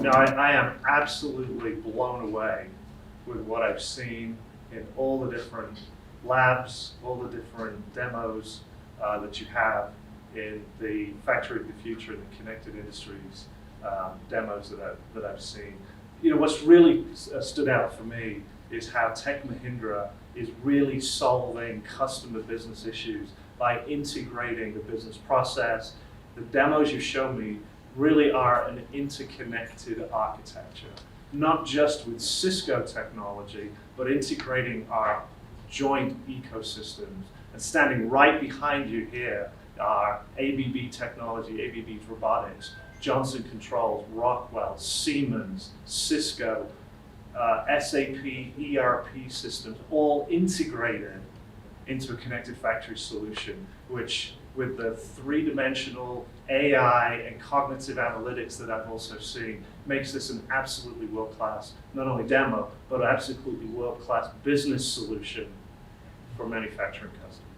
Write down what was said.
No, I am absolutely blown away with what I've seen in all the different labs, all the different demos that you have in the Factory of the Future and the Connected Industries demos that I've seen. You know, what's really stood out for me is how Tech Mahindra is really solving customer business issues by integrating the business process. The demos you show me really are an interconnected architecture, not just with Cisco technology, but integrating our joint ecosystems. And standing right behind you here are ABB technology, ABB's robotics, Johnson Controls, Rockwell, Siemens, Cisco, SAP, ERP systems, all integrated into a connected factory solution, which with the three-dimensional AI and cognitive analytics that I've also seen, makes this an absolutely world-class, not only demo, but absolutely world-class business solution for manufacturing customers.